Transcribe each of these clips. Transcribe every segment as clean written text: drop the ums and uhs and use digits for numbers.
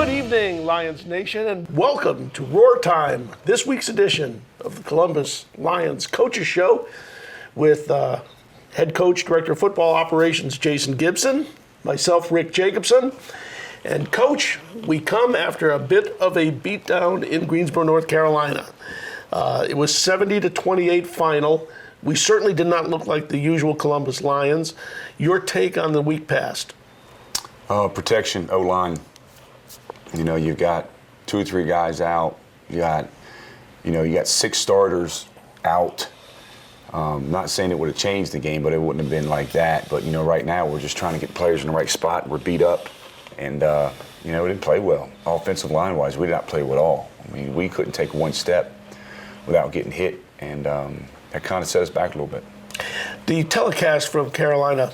Good evening, Lions Nation, and welcome to Roar Time, this week's edition of the Columbus Lions Coaches Show with head coach, director of football operations, Jason Gibson, myself, Rick Jacobson. And coach, we come after a bit of a beatdown in Greensboro, North Carolina. It was 70-28 final. We certainly did not look like the usual Columbus Lions. Your take on the week past? Protection, O-line. You know, you've got 2 or 3 guys out. You got 6 starters out. Not saying it would have changed the game, but it wouldn't have been like that. But, right now we're just trying to get players in the right spot. We're beat up. And, we didn't play well. Offensive line-wise, we did not play well at all. I mean, we couldn't take one step without getting hit. And that kind of set us back a little bit. The telecast from Carolina,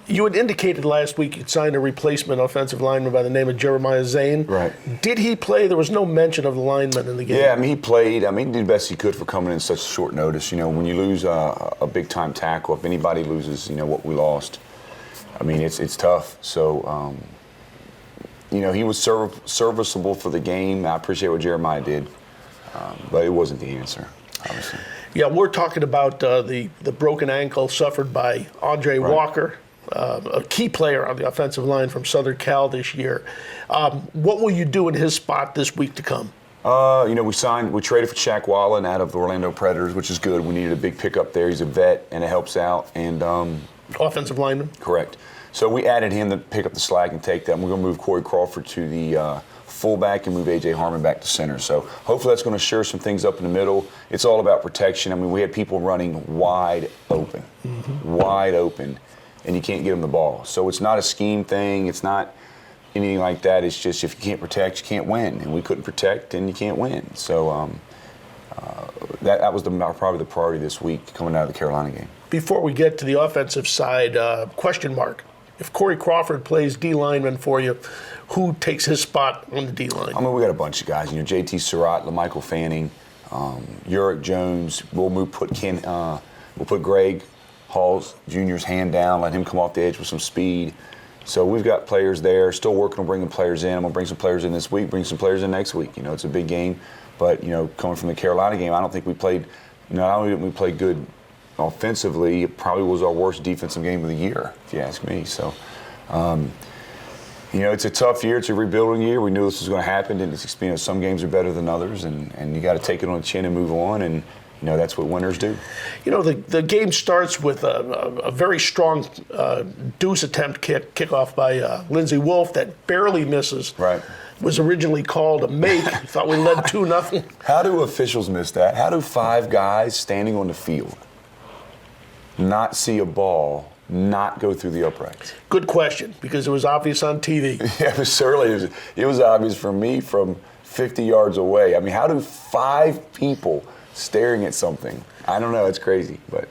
you had indicated last week you'd signed a replacement offensive lineman by the name of Jeremiah Zane. Right. Did he play? There was no mention of the lineman in the game. Yeah, he played. He did the best he could for coming in such short notice. When you lose a big-time tackle, if anybody loses, what we lost, it's tough. So, he was serviceable for the game. I appreciate what Jeremiah did, but it wasn't the answer, obviously. Yeah, we're talking about the broken ankle suffered by Andre Walker. A key player on the offensive line from Southern Cal this year. What will you do in his spot this week to come? We traded for Shaq Wallen out of the Orlando Predators, which is good. We needed a big pickup there. He's a vet, and it helps out. And offensive lineman? Correct. So we added him to pick up the slack and take that. And we're going to move Corey Crawford to the fullback and move A.J. Harmon back to center. So hopefully that's going to shore some things up in the middle. It's all about protection. We had people running wide open, and you can't get them the ball. So it's not a scheme thing. It's not anything like that. It's just if you can't protect, you can't win. And we couldn't protect, and you can't win. So that was probably the priority this week coming out of the Carolina game. Before we get to the offensive side, question mark. If Corey Crawford plays D lineman for you, who takes his spot on the D line? We got a bunch of guys. J.T. Surratt, LaMichael Fanning, Uric Jones. We'll put Greg Hall's Jr.'s hand down, let him come off the edge with some speed. So we've got players there, still working on bringing players in. I'm going to bring some players in this week, bring some players in next week. It's a big game. But, coming from the Carolina game, I don't think we played, not only didn't we play good offensively, it probably was our worst defensive game of the year, if you ask me. So, it's a tough year. It's a rebuilding year. We knew this was going to happen. And some games are better than others, and you got to take it on the chin and move on. And that's what winners do. The game starts with a very strong deuce attempt kickoff by Lindsey Wolf that barely misses. Right. Was originally called a make. Thought we led 2-0. How do officials miss that? How do 5 guys standing on the field not see a ball not go through the uprights? Good question, because it was obvious on TV. Yeah, it was obvious for me from 50 yards away. How do 5 people staring at something? I don't know. It's crazy, but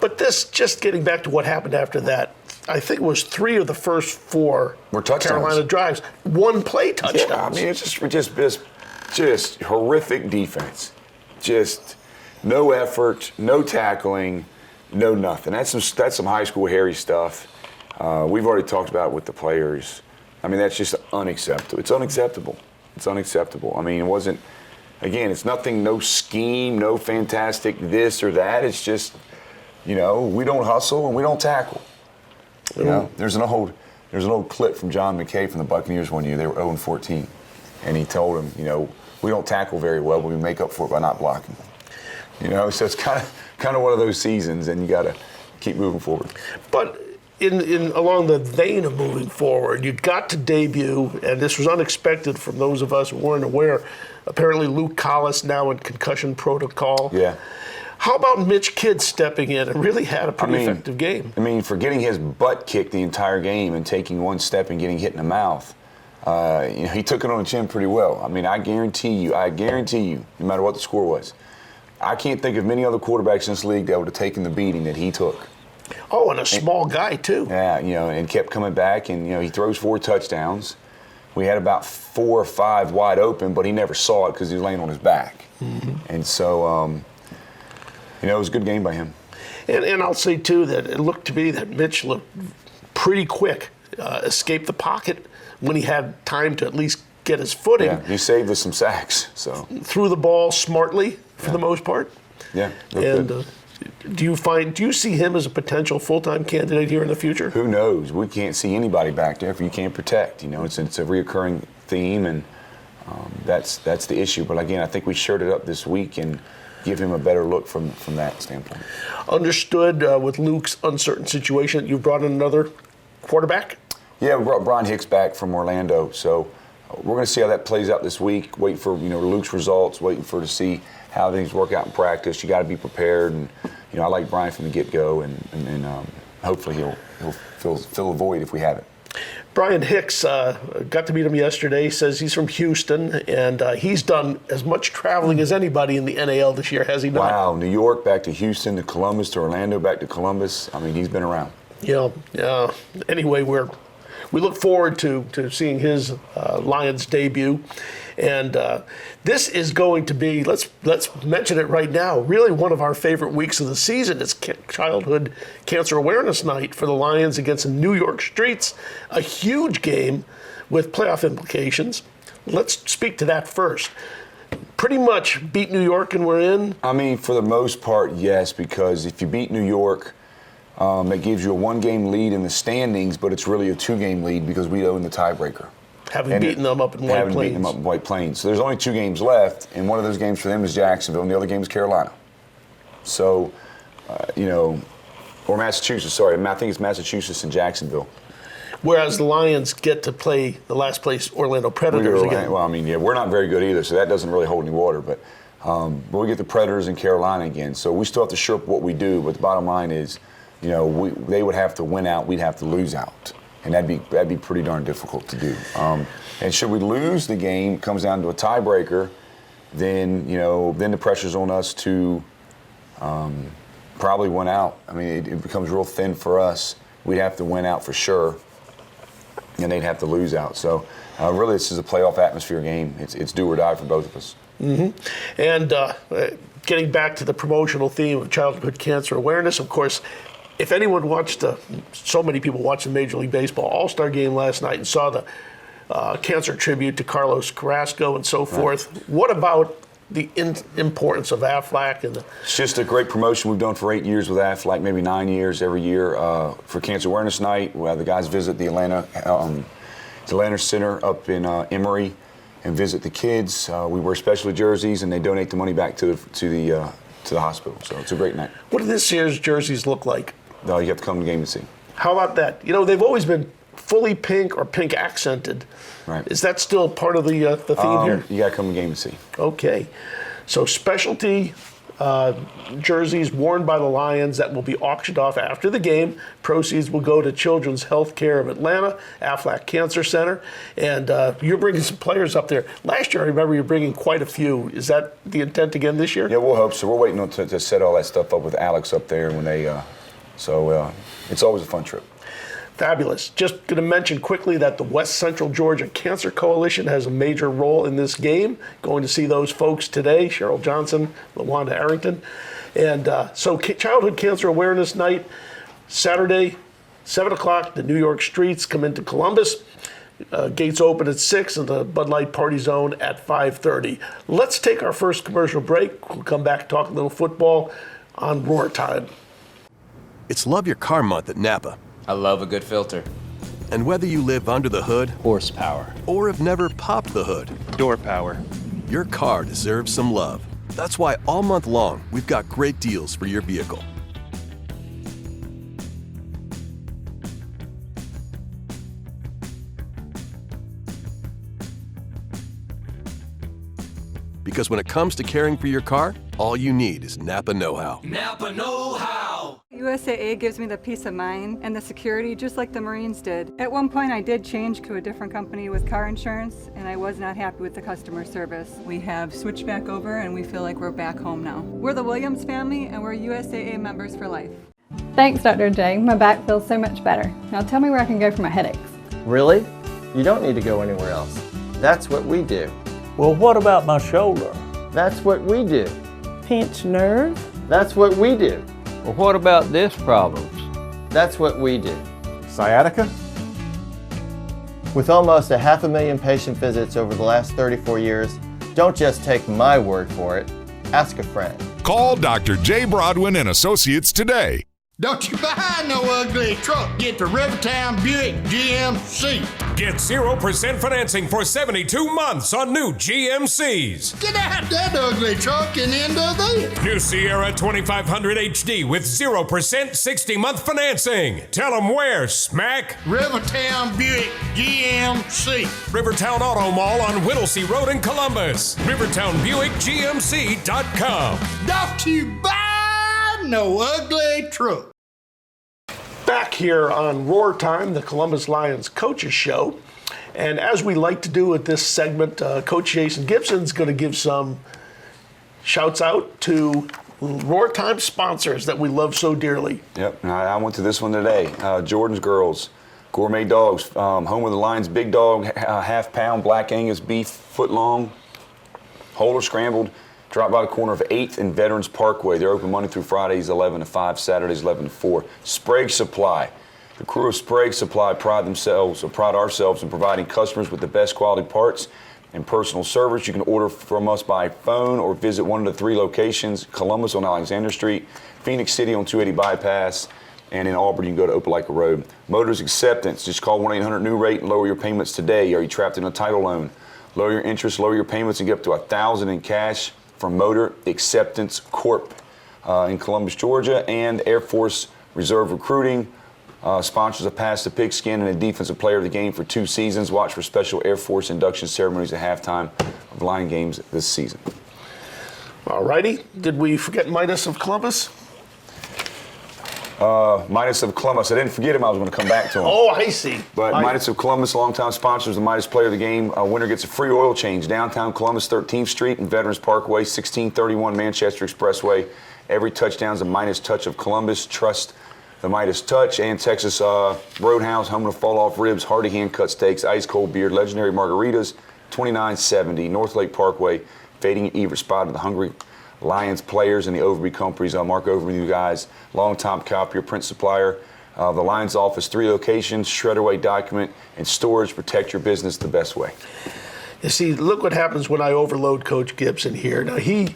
But this, just getting back to what happened after that, I think it was 3 of the first 4 were touchdowns. Carolina drives. 1 play touchdowns. Yeah, it's just horrific defense. Just no effort, no tackling, no nothing. That's some high school Harry stuff. We've already talked about it with the players. That's just unacceptable. It's unacceptable. It wasn't. Again, it's nothing, no scheme, no fantastic this or that. It's just, we don't hustle and we don't tackle. There's an old clip from John McKay from the Buccaneers one year. They were 0-14, and he told him, we don't tackle very well, but we make up for it by not blocking. So it's kind of one of those seasons, and you got to keep moving forward. But in along the vein of moving forward, you got to debut, and this was unexpected from those of us who weren't aware. Apparently, Luke Collis now in concussion protocol. Yeah. How about Mitch Kidd stepping in and really had a pretty effective game? For getting his butt kicked the entire game and taking one step and getting hit in the mouth, he took it on the chin pretty well. I guarantee you, no matter what the score was, I can't think of many other quarterbacks in this league that would have taken the beating that he took. Oh, and a small guy, too. Yeah, and kept coming back, and, he throws 4 touchdowns. We had about 4 or 5 wide open, but he never saw it because he was laying on his back. Mm-hmm. And so, it was a good game by him. And I'll say, too, that it looked to me that Mitch looked pretty quick, escaped the pocket, when he had time to at least get his footing. Yeah, he saved us some sacks. So threw the ball smartly for the most part. Yeah, and good. do you see him as a potential full-time candidate here in the future? Who knows? We can't see anybody back there if you can't protect. It's a reoccurring theme, and that's the issue. But again, I think we shored it up this week and give him a better look from that standpoint. Understood with Luke's uncertain situation, you brought in another quarterback? Yeah, we brought Brian Hicks back from Orlando, so we're going to see how that plays out this week. Wait for Luke's results, waiting to see how things work out in practice. You got to be prepared, and I like Brian from the get-go, and hopefully he'll fill a void if we have it. Brian Hicks, got to meet him yesterday, says he's from Houston, and he's done as much traveling as anybody in the NAL this year, has he not? Wow, New York, back to Houston, to Columbus, to Orlando, back to Columbus. I mean, he's been around. Yeah. Anyway, we look forward to seeing his Lions debut. And this is going to be, let's mention it right now, really one of our favorite weeks of the season. It's Childhood Cancer Awareness Night for the Lions against the New York Streets, a huge game with playoff implications. Let's speak to that first. Pretty much beat New York and we're in? I mean, for the most part, yes, because if you beat New York, that gives you a one-game lead in the standings, but it's really a two-game lead because we own the tiebreaker. Having beaten them up in White Plains. So there's only 2 games left, and one of those games for them is Jacksonville, and the other game is Carolina. So, or Massachusetts, sorry. I think it's Massachusetts and Jacksonville. Whereas the Lions get to play the last place Orlando Predators again. Well, I mean, we're not very good either, so that doesn't really hold any water. But we get the Predators in Carolina again. So we still have to shore up what we do, but the bottom line is, they would have to win out, we'd have to lose out. And that'd be pretty darn difficult to do. And should we lose the game, it comes down to a tiebreaker, then the pressure's on us to probably win out. I mean, it becomes real thin for us. We'd have to win out for sure, and they'd have to lose out. So really, this is a playoff atmosphere game. It's do or die for both of us. Mm-hmm. And getting back to the promotional theme of childhood cancer awareness, of course. If anyone watched, so many people watched the Major League Baseball All-Star game last night and saw the cancer tribute to Carlos Carrasco and so forth, right. What about the importance of AFLAC? It's just a great promotion we've done for 8 years with AFLAC, maybe 9 years every year for Cancer Awareness Night. Where the guys visit the Atlanta Center up in Emory and visit the kids. We wear special jerseys and they donate the money back to the hospital. So it's a great night. What do this year's jerseys look like? No, you have to come to the game and see. How about that? They've always been fully pink or pink accented. Right. Is that still part of the theme here? You got to come to the game and see. Okay. So specialty jerseys worn by the Lions that will be auctioned off after the game. Proceeds will go to Children's Health Care of Atlanta, Aflac Cancer Center. And you're bringing some players up there. Last year, I remember you bringing quite a few. Is that the intent again this year? Yeah, we'll hope so. We're waiting to set all that stuff up with Alex up there when they... So it's always a fun trip. Fabulous. Just going to mention quickly that the West Central Georgia Cancer Coalition has a major role in this game. Going to see those folks today, Cheryl Johnson, LaWanda Arrington. And so Childhood Cancer Awareness Night, Saturday, 7 o'clock, the New York Streets come into Columbus. Gates open at 6 and the Bud Light Party Zone at 5:30. Let's take our first commercial break. We'll come back, talk a little football on Roar Time. It's Love Your Car Month at Napa. I love a good filter. And whether you live under the hood, horsepower, or have never popped the hood, door power, your car deserves some love. That's why all month long, we've got great deals for your vehicle. Because when it comes to caring for your car, all you need is Napa know-how. Napa know-how. USAA gives me the peace of mind and the security just like the Marines did. At one point I did change to a different company with car insurance and I was not happy with the customer service. We have switched back over and we feel like we're back home now. We're the Williams family and we're USAA members for life. Thanks, Dr. J. My back feels so much better. Now tell me where I can go for my headaches. Really? You don't need to go anywhere else. That's what we do. Well, what about my shoulder? That's what we do. Pinched nerve? That's what we do. Well, what about disc problems? That's what we do. Sciatica? With almost 500,000 patient visits over the last 34 years, don't just take my word for it. Ask a friend. Call Dr. J. Broadwin and Associates today. Don't you buy no ugly truck. Get the Rivertown Buick GMC. Get 0% financing for 72 months on new GMCs. Get out that ugly truck and into this. New Sierra 2500 HD with 0% 60-month financing. Tell them where, Smack. Rivertown Buick GMC. Rivertown Auto Mall on Whittlesey Road in Columbus. RivertownBuickGMC.com. Don't you buy no ugly truck. Back here on Roar Time, the Columbus Lions Coaches Show. And as we like to do at this segment, Coach Jason Gibson's going to give some shouts out to Roar Time sponsors that we love so dearly. Yep, I went to this one today. Jordan's Girls, Gourmet Dogs, home of the Lions Big Dog, half-pound Black Angus beef, foot long, whole or scrambled. Drop by the corner of 8th and Veterans Parkway. They're open Monday through Fridays, 11 to 5, Saturdays, 11 to 4. Sprague Supply. The crew of Sprague Supply pride ourselves in providing customers with the best quality parts and personal service. You can order from us by phone or visit one of the 3 locations: Columbus on Alexander Street, Phoenix City on 280 Bypass, and in Auburn you can go to Opelika Road. Motors Acceptance. Just call 1-800-NEW-RATE and lower your payments today. Are you trapped in a title loan? Lower your interest, lower your payments, and get up to $1,000 in cash from Motor Acceptance Corp. In Columbus, Georgia, and Air Force Reserve Recruiting. Sponsors of Pass the Pigskin and a Defensive Player of the Game for 2 seasons. Watch for special Air Force induction ceremonies at halftime of Lion games this season. All righty. Did we forget Midas of Columbus? Midas of Columbus. I didn't forget him. I was going to come back to him. Oh, I see. But Midas of Columbus, longtime sponsors, the Midas Player of the Game. Winner gets a free oil change. Downtown Columbus, 13th Street and Veterans Parkway, 1631 Manchester Expressway. Every touchdown's a Midas touch of Columbus. Trust the Midas touch. And Texas Roadhouse, home of fall-off ribs, hearty hand-cut steaks, ice-cold beer, legendary margaritas, 2970 North Lake Parkway. Fading at Everett spot of the Hungry Lions players and the Overby companies. Mark Overby, you guys, long-time copier, print supplier. The Lions office, 3 locations, shred away document and storage. Protect your business the best way. You see, look what happens when I overload Coach Gibson here. Now I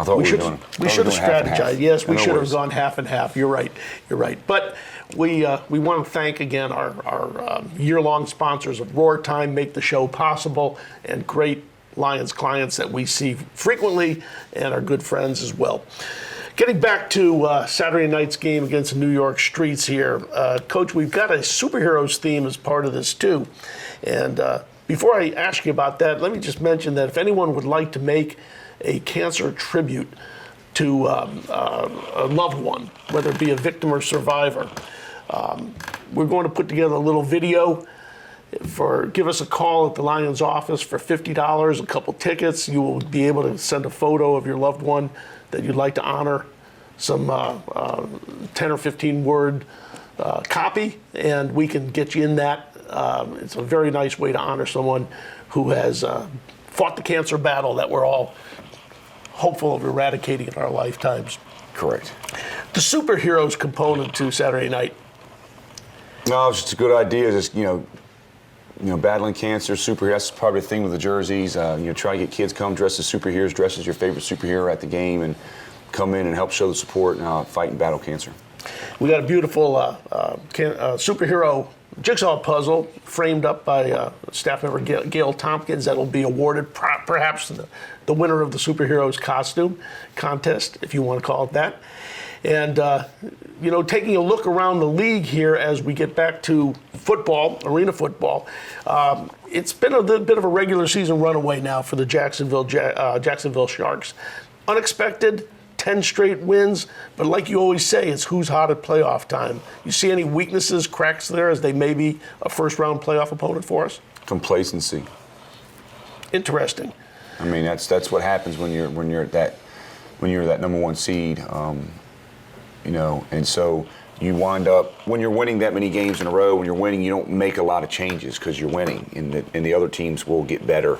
thought we should have strategized. Yes, we No should have worries. gone half and half. You're right. But we want to thank again our year-long sponsors of Roar Time, make the show possible, and great Lions clients that we see frequently and are good friends as well. Getting back to Saturday night's game against the New York Streets here, Coach, we've got a superheroes theme as part of this too. And before I ask you about that, let me just mention that if anyone would like to make a cancer tribute to a loved one, whether it be a victim or survivor, we're going to put together a little video. Give us a call at the Lions office for $50, a couple tickets. You will be able to send a photo of your loved one that you'd like to honor, some 10 or 15 word copy, and we can get you in that. It's a very nice way to honor someone who has fought the cancer battle that we're all hopeful of eradicating in our lifetimes. Correct. The superheroes component to Saturday night. No, it's just a good idea. Just, battling cancer, superheroes. That's probably the thing with the jerseys. Try to get kids come dressed as superheroes, dress as your favorite superhero at the game, and come in and help show the support and fight and battle cancer. We got a beautiful superhero jigsaw puzzle framed up by staff member Gail Tompkins that'll be awarded perhaps the winner of the superheroes costume contest, if you want to call it that. And, taking a look around the league here as we get back to football, arena football, it's been a bit of a regular season runaway now for the Jacksonville Sharks. Unexpected, 10 straight wins, but like you always say, it's who's hot at playoff time. You see any weaknesses, cracks there as they may be a first-round playoff opponent for us? Complacency. Interesting. I mean, that's what happens when you're that number 1 seed. And so you wind up, when you're winning that many games in a row, when you're winning, you don't make a lot of changes because you're winning, and the other teams will get better.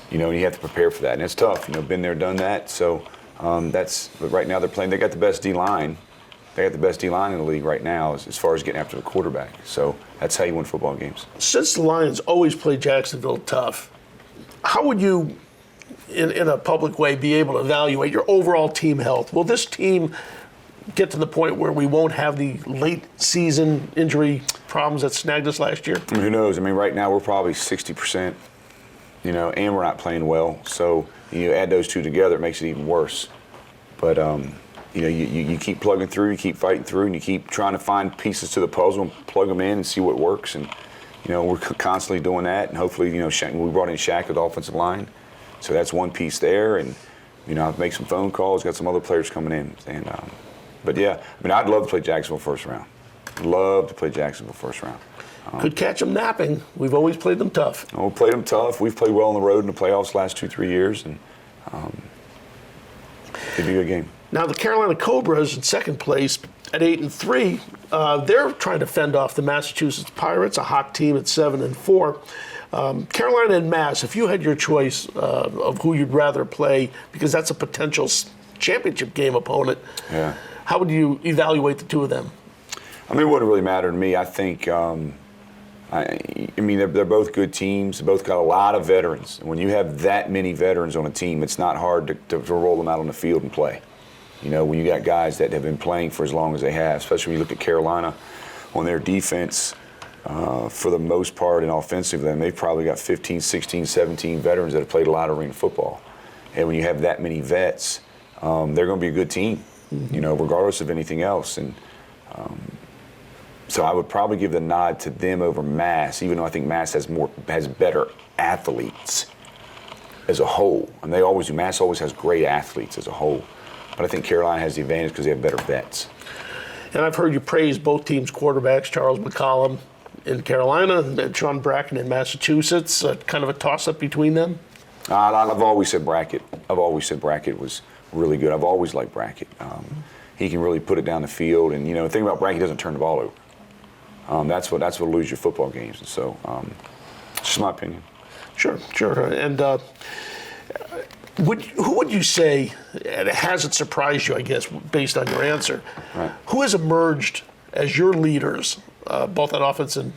And you have to prepare for that, and it's tough. Been there, done that. So but right now they're playing. They got the best D line, They got the best D-line in the league right now as far as getting after the quarterback. So that's how you win football games. Since the Lions always play Jacksonville tough, how would you, in a public way, be able to evaluate your overall team health? Will this team get to the point where we won't have the late season injury problems that snagged us last year? I mean, who knows? I mean, right now we're probably 60%, and we're not playing well. So you add those two together, it makes it even worse. But you keep plugging through, you keep fighting through, and you keep trying to find pieces to the puzzle and plug them in and see what works. And we're constantly doing that. And hopefully, we brought in Shaq with the offensive line, so that's one piece there. And I've made some phone calls, got some other players coming in. And but yeah, I mean, I'd love to play Jacksonville first round. Love to play Jacksonville first round. Could catch them napping. We've always played them tough. We've played them tough. We've played well on the road in the playoffs the last 2-3 years, and it'd be a good game. Now the Carolina Cobras in second place at 8-3. They're trying to fend off the Massachusetts Pirates, a hot team at 7-4. Carolina and Mass, if you had your choice of who you'd rather play, because that's a potential championship game opponent, yeah. How would you evaluate the two of them? I mean, it wouldn't really matter to me. I think, they're both good teams. They both got a lot of veterans. And when you have that many veterans on a team, it's not hard to roll them out on the field and play. When you got guys that have been playing for as long as they have, especially when you look at Carolina on their defense, for the most part and offensive, then they've probably got 15, 16, 17 veterans that have played a lot of arena football. And when you have that many vets, they're going to be a good team, regardless of anything else. And so I would probably give the nod to them over Mass, even though I think Mass has better athletes as a whole. And they always do. Mass always has great athletes as a whole. But I think Carolina has the advantage because they have better vets. And I've heard you praise both teams' quarterbacks, Charles McCollum in Carolina and Sean Bracken in Massachusetts. Kind of a toss-up between them? I've always said Brackett. Was really good. I've always liked Brackett. He can really put it down the field. And, the thing about Brackett, he doesn't turn the ball over. That's what will lose your football games. And so, it's just my opinion. Sure. And who would you say, and has it surprised you, I guess, based on your answer, right, who has emerged as your leaders, both on offense and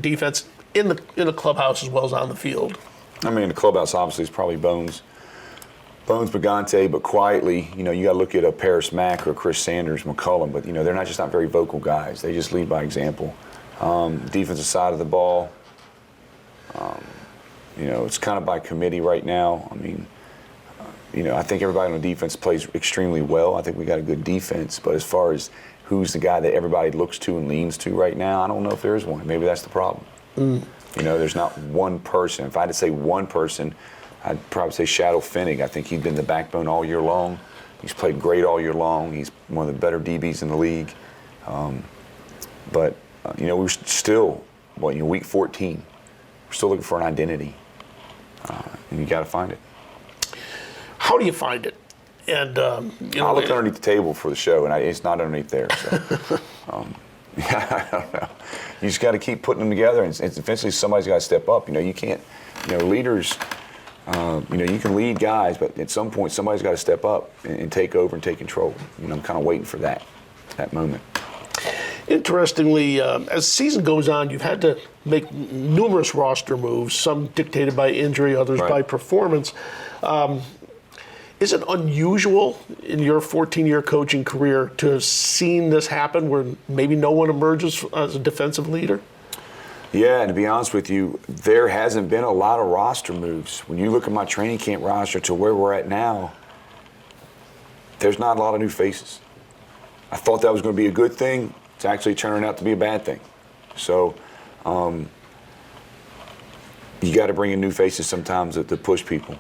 defense, in the clubhouse as well as on the field? I mean, the clubhouse obviously is probably Bones Pagante, but quietly, you got to look at a Paris Mack or Chris Sanders, McCullum, but, they're not very vocal guys. They just lead by example. Defensive side of the ball, it's kind of by committee right now. I mean, I think everybody on the defense plays extremely well. I think we got a good defense, but as far as who's the guy that everybody looks to and leans to right now, I don't know if there is one. Maybe that's the problem. There's not one person. If I had to say one person, I'd probably say Shadow Finnig. I think he's been the backbone all year long. He's played great all year long. He's one of the better DBs in the league. But we're still, week 14. We're still looking for an identity, and you got to find it. How do you find it? And I looked underneath the table for the show, and it's not underneath there. So, I don't know. You just got to keep putting them together, and eventually somebody's got to step up. You can't. Leaders. You can lead guys, but at some point somebody's got to step up and take over and take control. I'm kind of waiting for that moment. Interestingly, as the season goes on, you've had to make numerous roster moves, some dictated by injury, others by performance. Is it unusual in your 14-year coaching career to have seen this happen where maybe no one emerges as a defensive leader? Yeah, and to be honest with you, there hasn't been a lot of roster moves. When you look at my training camp roster to where we're at now, there's not a lot of new faces. I thought that was going to be a good thing. It's actually turning out to be a bad thing. So you got to bring in new faces sometimes to push people.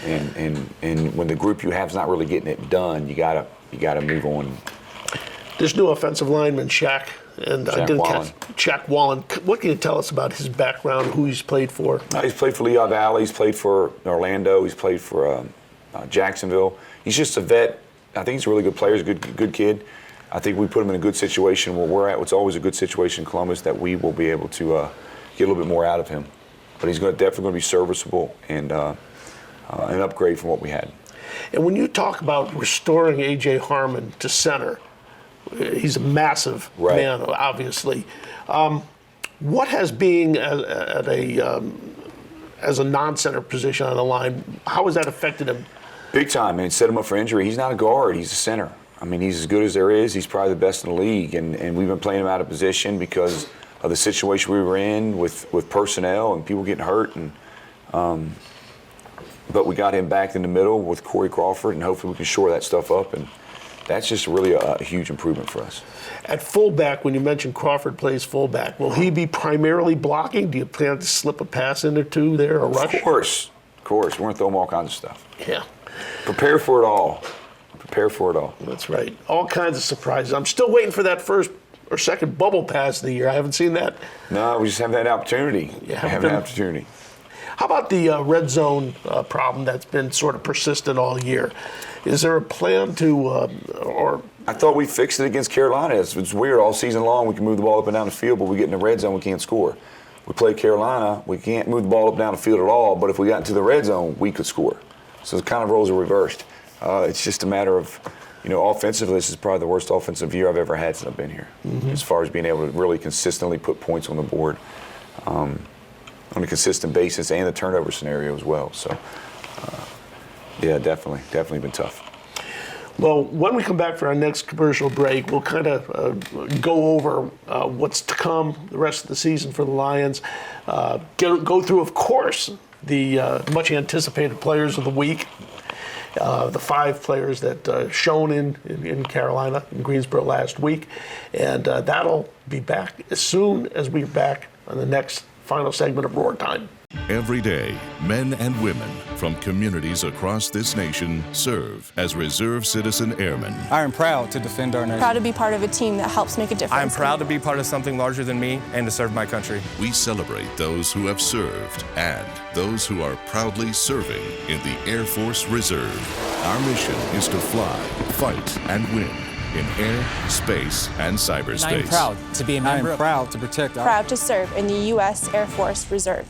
And when the group you have is not really getting it done, you gotta move on. This new offensive lineman, Shaq, and I didn't Wallen. Shaq Wallen. What can you tell us about his background, who he's played for? He's played for Lehigh Valley. He's played for Orlando. He's played for Jacksonville. He's just a vet. I think he's a really good player. He's a good kid. I think we put him in a good situation where we're at. It's always a good situation in Columbus that we will be able to get a little bit more out of him. But he's definitely going to be serviceable and an upgrade from what we had. And when you talk about restoring A.J. Harmon to center, He's a massive man, obviously. What has being as a non-center position on the line, how has that affected him? Big time, man. Set him up for injury. He's not a guard. He's a center. I mean, he's as good as there is. He's probably the best in the league, and we've been playing him out of position because of the situation we were in with personnel and people getting hurt. But we got him back in the middle with Corey Crawford, and hopefully we can shore that stuff up. And that's just really a huge improvement for us. At fullback, when you mentioned Crawford plays fullback, will he be primarily blocking? Do you plan to slip a pass in or two there, or rush? Of course. We're going to throw him all kinds of stuff. Yeah. Prepare for it all. That's right. All kinds of surprises. I'm still waiting for that first or second bubble pass of the year. I haven't seen that. No, we just haven't had an opportunity. How about the red zone problem that's been sort of persistent all year? Is there a plan to, I thought we fixed it against Carolina. It's weird. All season long, we can move the ball up and down the field, but we get in the red zone, we can't score. We play Carolina, we can't move the ball up and down the field at all, but if we got into the red zone, we could score. So the kind of roles are reversed. It's just a matter of, offensively, this is probably the worst offensive year I've ever had since I've been here, as far as being able to really consistently put points on the board on a consistent basis, and the turnover scenario as well. So, yeah, definitely been tough. Well, when we come back for our next commercial break, we'll kind of go over what's to come the rest of the season for the Lions. Go through, of course, the much anticipated players of the week. The 5 players that shone in Carolina, in Greensboro last week. And that'll be back as soon as we're back on the next final segment of Roar Time. Every day, men and women from communities across this nation serve as Reserve Citizen Airmen. I am proud to defend our nation. Proud to be part of a team that helps make a difference. I am proud to be part of something larger than me and to serve my country. We celebrate those who have served and those who are proudly serving in the Air Force Reserve. Our mission is to fly, fight, and win in air, space, and cyberspace. I am proud to be a member. I am proud to protect our... Proud to serve in the U.S. Air Force Reserve.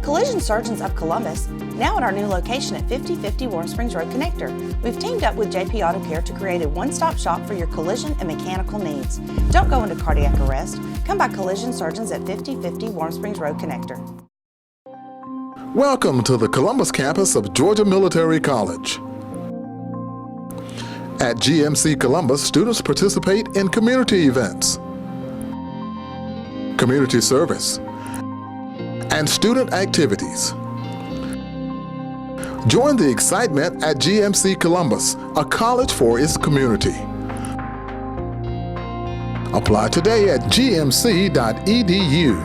Collision Surgeons of Columbus, now at our new location at 5050 Warm Springs Road Connector. We've teamed up with JP Auto Care to create a one-stop shop for your collision and mechanical needs. Don't go into cardiac arrest. Come by Collision Surgeons at 5050 Warm Springs Road Connector. Welcome to the Columbus campus of Georgia Military College. At GMC Columbus, students participate in community events, community service, and student activities. Join the excitement at GMC Columbus, a college for its community. Apply today at gmc.edu.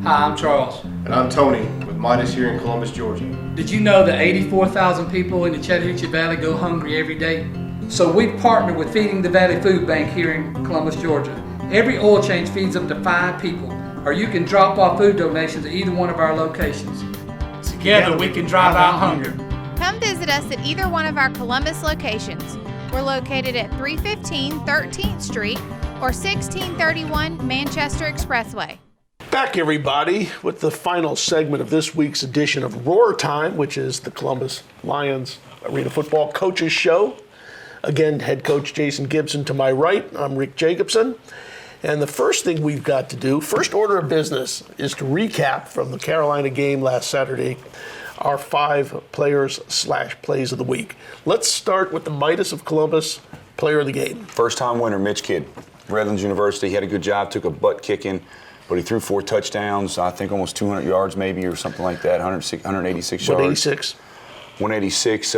Hi, I'm Charles. And I'm Tony with Midas here in Columbus, Georgia. Did you know that 84,000 people in the Chattahoochee Valley go hungry every day? So we've partnered with Feeding the Valley Food Bank here in Columbus, Georgia. Every oil change feeds up to 5 people, or you can drop off food donations at either one of our locations. Together we can drive out hunger. Come visit us at either one of our Columbus locations. We're located at 315 13th Street or 1631 Manchester Expressway. Back, everybody, with the final segment of this week's edition of Roar Time, which is the Columbus Lions Arena Football Coaches Show. Again, head coach Jason Gibson to my right. I'm Rick Jacobson. And the first thing we've got to do, first order of business, is to recap from the Carolina game last Saturday, our 5 players/plays of the week. Let's start with the Midas of Columbus, player of the game. First-time winner, Mitch Kidd. Redlands University, he had a good job, took a butt kicking, but he threw 4 touchdowns, I think almost 200 yards maybe or something like that, 186 yards. 186. 186,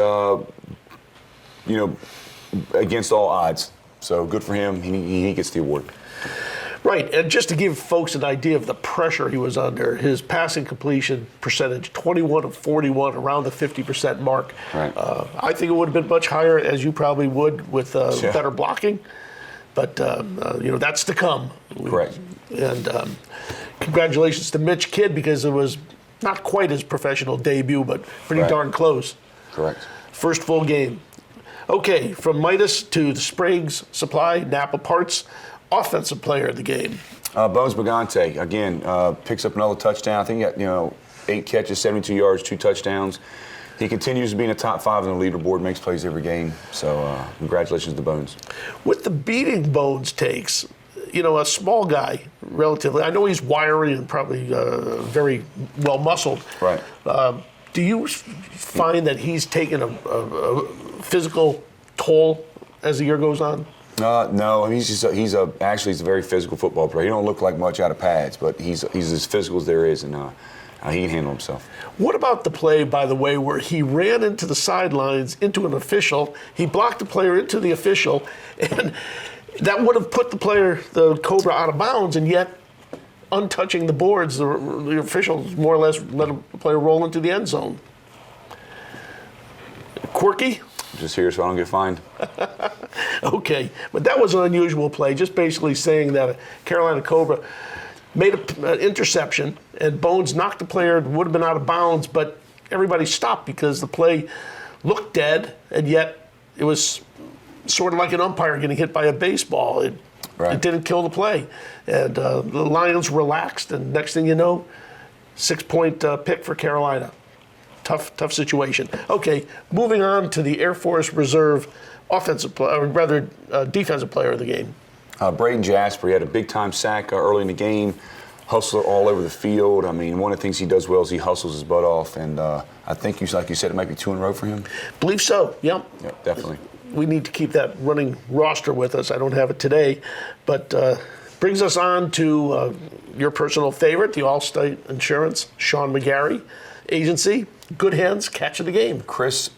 against all odds. So good for him. He gets the award. Right, and just to give folks an idea of the pressure he was under, his passing completion percentage, 21 of 41, around the 50% mark. Right. I think it would have been much higher, as you probably would, with better blocking. But, that's to come. Correct. And congratulations to Mitch Kidd, because it was not quite his professional debut, but pretty darn close. Correct. First full game. Okay, from Midas to the Springs Supply, Napa Parts, offensive player of the game. Bones Bagante, again, picks up another touchdown. I think he got, 8 catches, 72 yards, 2 touchdowns. He continues to be in the top 5 on the leaderboard, makes plays every game. So congratulations to Bones. With the beating Bones takes, a small guy, relatively, I know he's wiry and probably very well muscled. Right. Do you find that he's taken a physical toll as the year goes on? No, he's actually a very physical football player. He don't look like much out of pads, but he's as physical as there is, and he can handle himself. What about the play, by the way, where he ran into the sidelines, into an official, he blocked the player into the official, and that would have put the Cobra, out of bounds, and yet, untouching the boards, the officials more or less let the player roll into the end zone. Quirky? Just here so I don't get fined. Okay, but that was an unusual play, just basically saying that a Carolina Cobra made an interception, and Bones knocked the player, would have been out of bounds, but everybody stopped because the play looked dead, and yet it was sort of like an umpire getting hit by a baseball. It didn't kill the play. And the Lions relaxed, and next thing you know, 6-point pick for Carolina. Tough situation. Okay, moving on to the Air Force Reserve defensive player of the game. Braden Jasper, he had a big-time sack early in the game, hustler all over the field. I mean, one of the things he does well is he hustles his butt off, and I think, like you said, it might be 2 in a row for him. Believe so, yep. Yep, definitely. We need to keep that running roster with us. I don't have it today, but brings us on to your personal favorite, the Allstate Insurance, Sean McGarry Agency. Good hands, catch of the game. Chris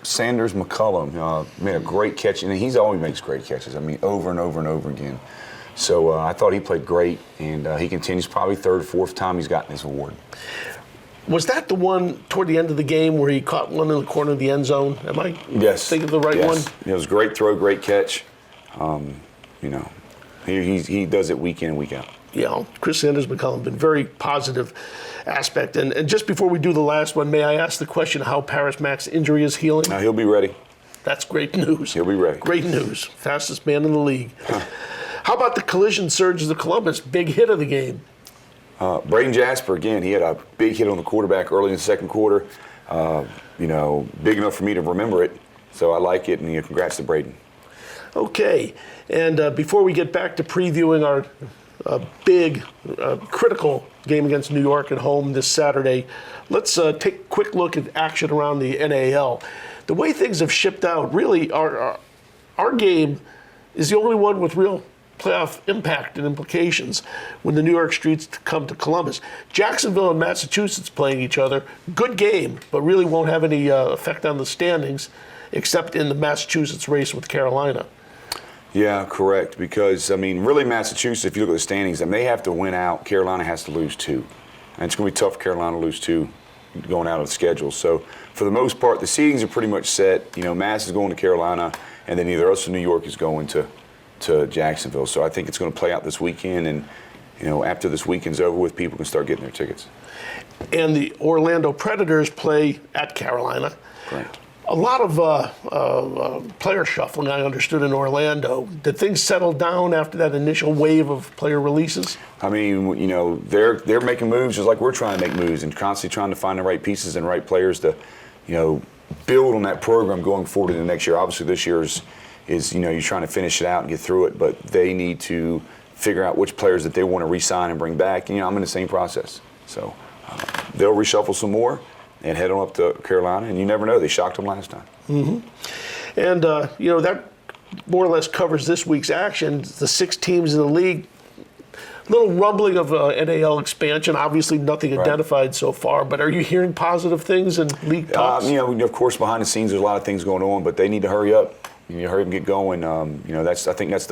Sanders McCullum made a great catch, and he always makes great catches. I mean, over and over and over again. So I thought he played great, and he continues, probably 3rd or 4th time he's gotten this award. Was that the one toward the end of the game where he caught one in the corner of the end zone? Am I thinking of the right one? It was a great throw, great catch. He does it week in and week out. Yeah, Chris Sanders McCullum, been very positive aspect. And just before we do the last one, may I ask the question how Paris Mack's injury is healing? He'll be ready. That's great news. He'll be ready. Great news. Fastest man in the league. How about the collision surges of Columbus? Big hit of the game. Braden Jasper, again, he had a big hit on the quarterback early in the second quarter. Big enough for me to remember it. So I like it, and congrats to Braden. Okay, and before we get back to previewing our big, critical game against New York at home this Saturday, let's take a quick look at action around the NAL. The way things have shipped out, really, our game is the only one with real playoff impact and implications when the New York Streets come to Columbus. Jacksonville and Massachusetts playing each other, good game, but really won't have any effect on the standings except in the Massachusetts race with Carolina. Yeah, correct, because, really Massachusetts, if you look at the standings, they have to win out. Carolina has to lose 2. And it's going to be tough for Carolina to lose 2 going out of the schedule. So, for the most part, the seedings are pretty much set. Mass is going to Carolina, and then either us or New York is going to Jacksonville. So I think it's going to play out this weekend, and after this weekend's over with, people can start getting their tickets. And the Orlando Predators play at Carolina. Correct. A lot of player shuffling, I understood, in Orlando. Did things settle down after that initial wave of player releases? They're making moves just like we're trying to make moves, and constantly trying to find the right pieces and right players to, build on that program going forward in the next year. Obviously, this year is you're trying to finish it out and get through it, but they need to figure out which players that they want to re-sign and bring back. I'm in the same process. So they'll reshuffle some more and head on up to Carolina, and you never know. They shocked them last time. Mm-hmm. And, that more or less covers this week's action. The 6 teams in the league, little rumbling of NAL expansion. Obviously nothing identified so far, but are you hearing positive things in league talks? Of course, behind the scenes, there's a lot of things going on, but they need to hurry up. Hurry up and get going. I think that's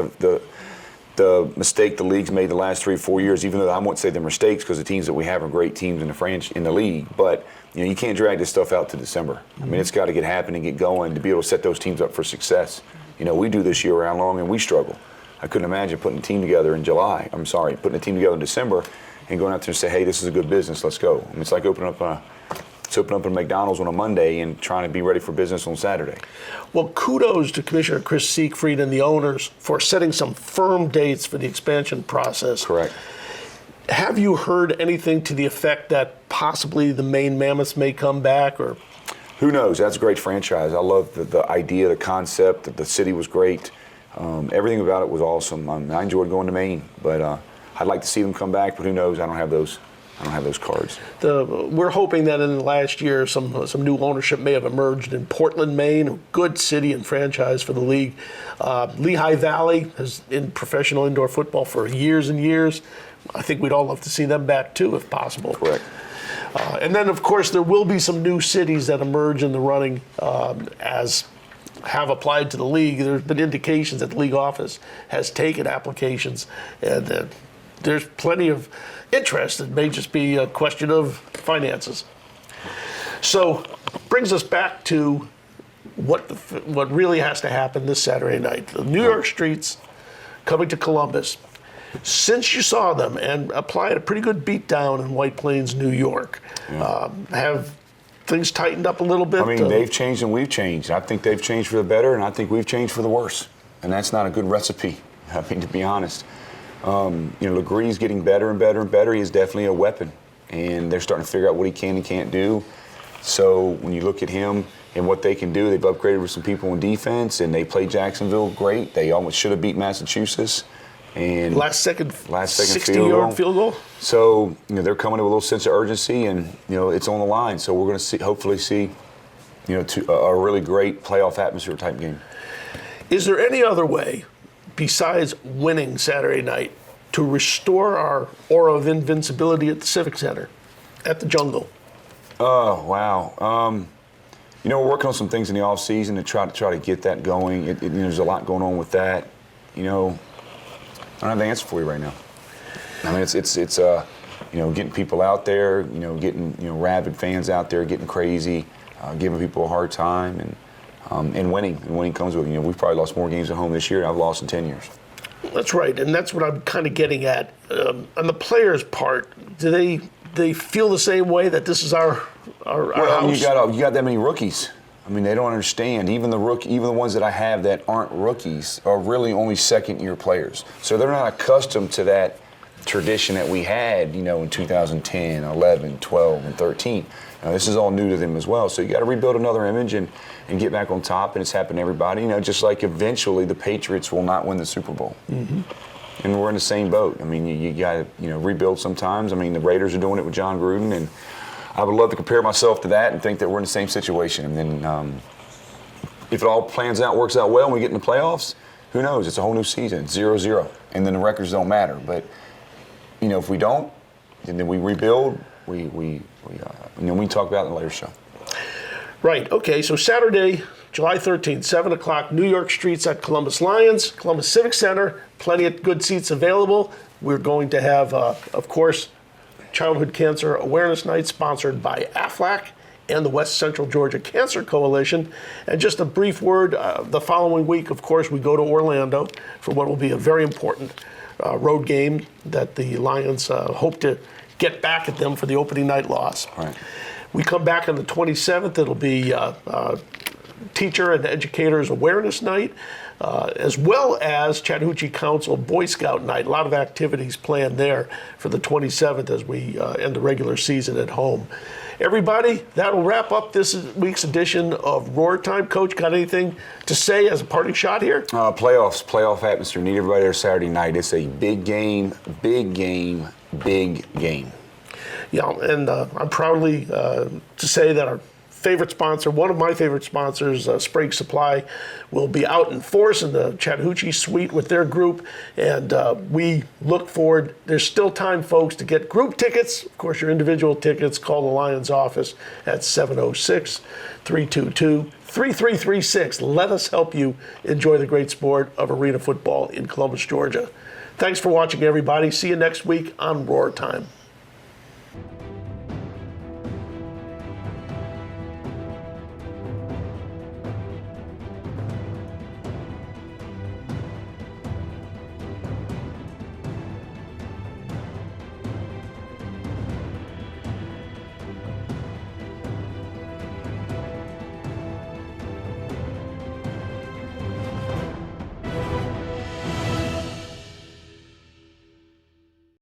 the mistake the league's made the last 3 or 4 years, even though I won't say they're mistakes because the teams that we have are great teams in the league. But you can't drag this stuff out to December. It's got to get happening, get going to be able to set those teams up for success. We do this year round long, and we struggle. I couldn't imagine putting a team together in July. Putting a team together in December and going out there and say, hey, this is a good business, let's go. It's like opening up a McDonald's on a Monday and trying to be ready for business on Saturday. Well, kudos to Commissioner Chris Siegfried and the owners for setting some firm dates for the expansion process. Correct. Have you heard anything to the effect that possibly the Maine Mammoths may come back? Or who knows? That's a great franchise. I love the idea, the concept. That the city was great. Everything about it was awesome. I enjoyed going to Maine, but I'd like to see them come back. But who knows? I don't have those cards. We're hoping that in the last year, some new ownership may have emerged in Portland, Maine, a good city and franchise for the league. Lehigh Valley is in professional indoor football for years and years. I think we'd all love to see them back too, if possible. Correct. And then, of course, there will be some new cities that emerge in the running as have applied to the league. There's been indications that the league office has taken applications, and there's plenty of interest. It may just be a question of finances. So, brings us back to what really has to happen this Saturday night. The New York Streets coming to Columbus. Since you saw them and applied a pretty good beatdown in White Plains, New York, have things tightened up a little bit? I mean, they've changed and we've changed. I think they've changed for the better, and I think we've changed for the worse. And that's not a good recipe, I mean, to be honest. Legree's getting better and better and better. He is definitely a weapon, and they're starting to figure out what he can and can't do. So when you look at him and what they can do, they've upgraded with some people on defense, and they played Jacksonville great. They almost should have beat Massachusetts. And last second 60-yard field goal. So they're coming with a little sense of urgency, and it's on the line. So we're going to hopefully see a really great playoff atmosphere type game. Is there any other way besides winning Saturday night to restore our aura of invincibility at the Civic Center, at the Jungle? Oh wow. We're working on some things in the off season to try to get that going. There's a lot going on with that. I don't have the answer for you right now. I mean, it's getting people out there, getting rabid fans out there, getting crazy, giving people a hard time, and winning. And winning comes with we've probably lost more games at home this year than I've lost in 10 years. That's right, and that's what I'm kind of getting at. On the players' part, do they feel the same way that this is our house? You got that many rookies. I mean, they don't understand. Even the ones that I have that aren't rookies are really only second-year players. So they're not accustomed to that tradition that we had, in 2010, 11, 12, and 13. This is all new to them as well. So you got to rebuild another image and get back on top. And it's happened to everybody. Just like eventually the Patriots will not win the Super Bowl. Mm-hmm. And we're in the same boat. I mean, you got to rebuild sometimes. I mean, the Raiders are doing it with John Gruden, and I would love to compare myself to that and think that we're in the same situation. And then if it all plans out, works out well, and we get in the playoffs, who knows? It's a whole new season. It's 0-0. And then the records don't matter. But, if we don't, and then we rebuild, we talk about it in the later show. Right. Okay. So Saturday, July 13th, 7 o'clock, New York Streets at Columbus Lions, Columbus Civic Center. Plenty of good seats available. We're going to have, of course, Childhood Cancer Awareness Night, sponsored by AFLAC and the West Central Georgia Cancer Coalition. And just a brief word, the following week, of course, we go to Orlando for what will be a very important road game that the Lions hope to get back at them for the opening night loss. Right. We come back on the 27th. It'll be Teacher and Educators Awareness Night, as well as Chattahoochee Council Boy Scout Night. A lot of activities planned there for the 27th as we end the regular season at home. Everybody, that'll wrap up this week's edition of Roar Time. Coach, got anything to say as a parting shot here? Playoff atmosphere. Need everybody there Saturday night. It's a big game, big game, big game. Yeah, and I'm proudly to say that our favorite sponsor, one of my favorite sponsors, Sprague Supply, will be out in force in the Chattahoochee Suite with their group, and we look forward. There's still time, folks, to get group tickets. Of course, your individual tickets, call the Lions office at 706-322-3336. Let us help you enjoy the great sport of arena football in Columbus, Georgia. Thanks for watching, everybody. See you next week on Roar Time.